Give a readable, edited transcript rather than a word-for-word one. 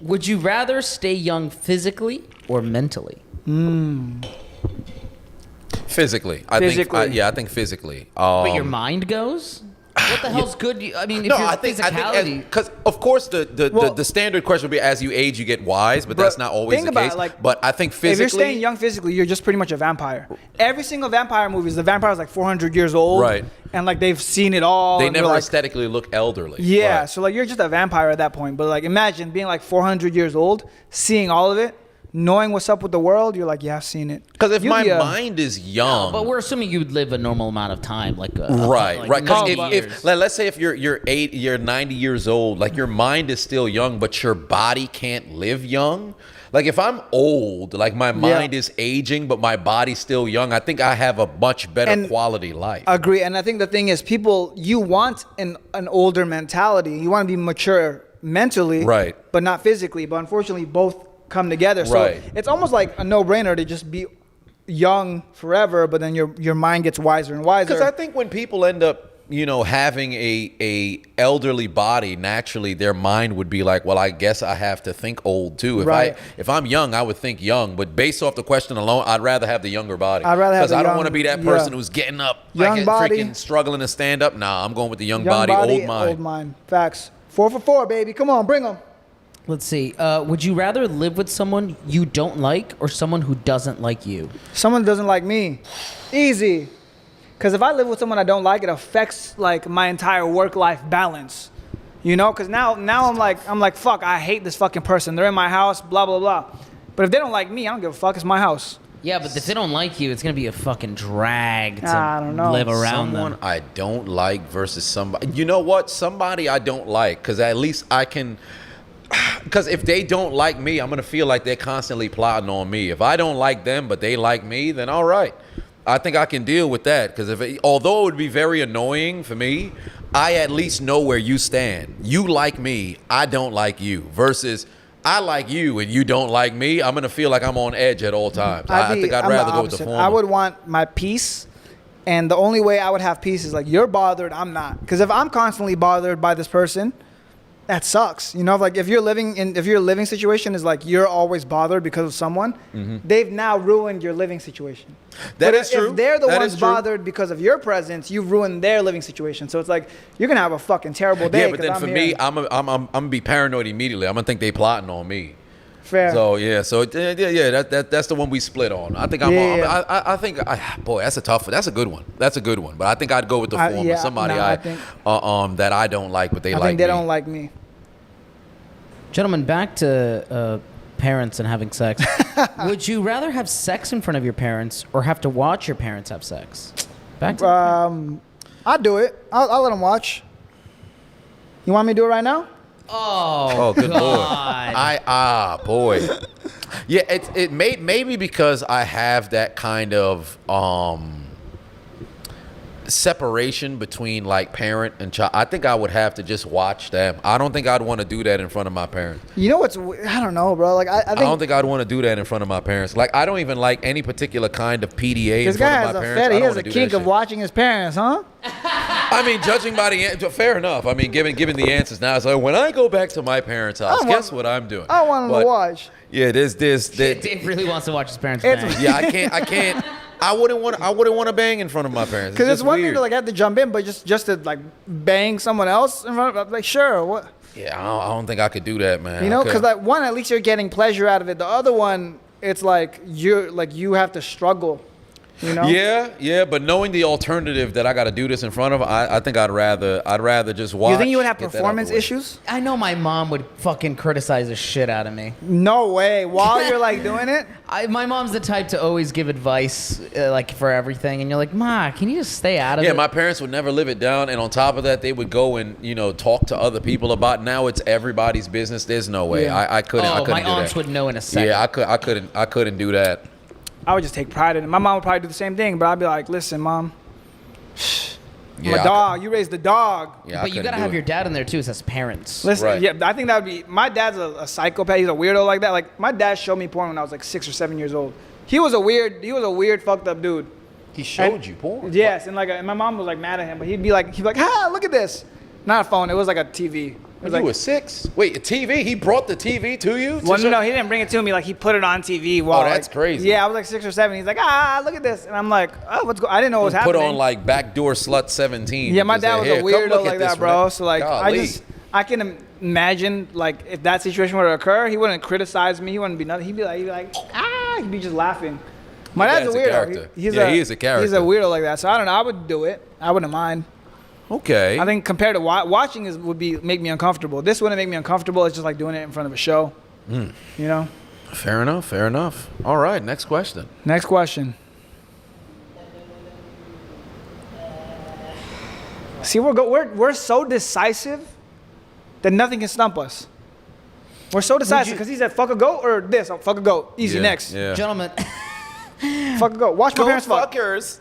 Would you rather stay young physically or mentally? Physically. I think physically. But your mind goes? What the hell's good? I mean, if No, your I think physicality... because of course the standard question would be as you age you get wise, but that's not always the case. But I think physically, if you're staying young physically, you're just pretty much a vampire. Every single vampire movie, the vampire is like 400 years old, right? And like they've seen it all. They never like, aesthetically look elderly. Yeah, right. so like you're just a vampire at that point. But like imagine being like 400 years old, seeing all of it, knowing what's up with the world. You're like, yeah, I've seen it. Because if my mind is young, but we're assuming you'd live a normal amount of time, like right. Because if let's say if you're 90 years old, like your mind is still young, but your body can't live young. Like if I'm old, like my mind is aging, but my body's still young, I think I have a much better quality life. Agree. And I think the thing is, you want an older mentality. You want to be mature mentally, right? But not physically. But unfortunately, both come together. So it's almost like a no-brainer to just be young forever, but then your mind gets wiser and wiser. Because I think when people end up, having a elderly body, naturally their mind would be like, well, I guess I have to think old too. If I'm young, I would think young. But based off the question alone, I'd rather have the younger body. Because I don't want to be that person who's getting up, young body, freaking struggling to stand up. Nah, I'm going with the young body, old mind. Old mind. Facts. 4 for 4, baby. Come on, bring them. Let's see. Would you rather live with someone you don't like or someone who doesn't like you? Someone who doesn't like me. Easy. Because if I live with someone I don't like, it affects like my entire work-life balance. Because now I'm like, fuck, I hate this fucking person. They're in my house, blah, blah, blah. But if they don't like me, I don't give a fuck. It's my house. Yeah, but if they don't like you, it's going to be a fucking drag to I don't know. live around Someone them. I don't like versus somebody. You know what? Somebody I don't like, because at least I can... Because if they don't like me, I'm going to feel like they're constantly plotting on me. If I don't like them, but they like me, then all right. I think I can deal with that. Because although it would be very annoying for me, I at least know where you stand. You like me, I don't like you. Versus I like you and you don't like me, I'm going to feel like I'm on edge at all times. I think I'd rather go with the former. I would want my peace. And the only way I would have peace is like, you're bothered, I'm not. Because if I'm constantly bothered by this person, that sucks. Like if your living situation is like you're always bothered because of someone, they've now ruined your living situation. That is true. If they're the ones bothered because of your presence, you've ruined their living situation. So it's like you're gonna have a fucking terrible day. Yeah, but then for me, I'm gonna be paranoid immediately. I'm gonna think they plotting on me. Fair. So that's the one we split on. I think I think boy, that's a good one. That's a good one. But I think I'd go with the former. Somebody that I don't like, but they like me. I think they don't like me. Gentlemen, back to parents and having sex. Would you rather have sex in front of your parents or have to watch your parents have sex? Back to I'd do it. I'll let them watch. You want me to do it right now? Oh, good God. Boy. Yeah, it maybe because I have that kind of separation between like parent and child. I think I would have to just watch them. I don't think I'd want to do that in front of my parents. You know what's? I don't know, bro. Like I don't think I'd want to do that in front of my parents. Like I don't even like any particular kind of PDA in front of my parents. He has a kink of watching his parents, huh? I mean, judging by the fair enough. I mean, given the answers now, so when I go back to my parents' house, guess what I'm doing? I want him to watch. Yeah, there's Dave really wants to watch his parents bang. Yeah, I can't. I wouldn't want to bang in front of my parents. Because it's one thing to like have to jump in, but just to like bang someone else in front of, like, sure, what? Yeah, I don't think I could do that, man. Because like one, at least you're getting pleasure out of it. The other one, it's like you have to struggle. Yeah, but knowing the alternative that I got to do this in front of, I think I'd rather just watch. You think you would have performance issues? I know my mom would fucking criticize the shit out of me. No way. While you're like doing it? My mom's the type to always give advice like for everything, and you're like, Ma, can you just stay out of it? Yeah, my parents would never live it down, and on top of that, they would go and talk to other people about. Now it's everybody's business. There's no way I couldn't. I couldn't my do aunts that. would know in a second. Yeah, I couldn't do that. I would just take pride in it. My mom would probably do the same thing, but I'd be like, listen, Mom, I'm a dog. You raised the dog. Yeah, but you got to have your dad in there, too, as parents. Listen, yeah, I think that would be... My dad's a psychopath. He's a weirdo like that. Like, my dad showed me porn when I was like 6 or 7 years old. He was a weird, fucked up dude. He showed you porn? Yes, and my mom was like mad at him, but he'd be like, look at this. Not a phone. It was like a TV. was When you like, were 6? Wait, a TV? He brought the TV to you? well, no, he didn't bring it to me. Like he put it on TV. While, that's like, crazy. Yeah, I was like 6 or 7. He's like, look at this, and I'm like, oh, what's going? I didn't know what was Put happening. on like Backdoor Slut 17. Yeah, my and dad was say, a "Here, come weirdo look like at that, this, bro. man." So like, Golly. I can imagine like if that situation were to occur, he wouldn't criticize me. He wouldn't be nothing. He'd be like, he'd be just laughing. My dad's a dad's a weirdo. character. He is a character. He's a weirdo like that. So I don't know. I would do it. I wouldn't mind. Okay. I think compared to watching would make me uncomfortable. This wouldn't make me uncomfortable. It's just like doing it in front of a show. You know. Fair enough. Fair enough. All right. Next question. Next question. See, we're so decisive that nothing can stump us. We're so decisive because he said fuck a goat or this. Oh, fuck a goat. Easy, Yeah, next. Yeah. Gentlemen, Fuck a goat. Watch my parents fuck. fuckers.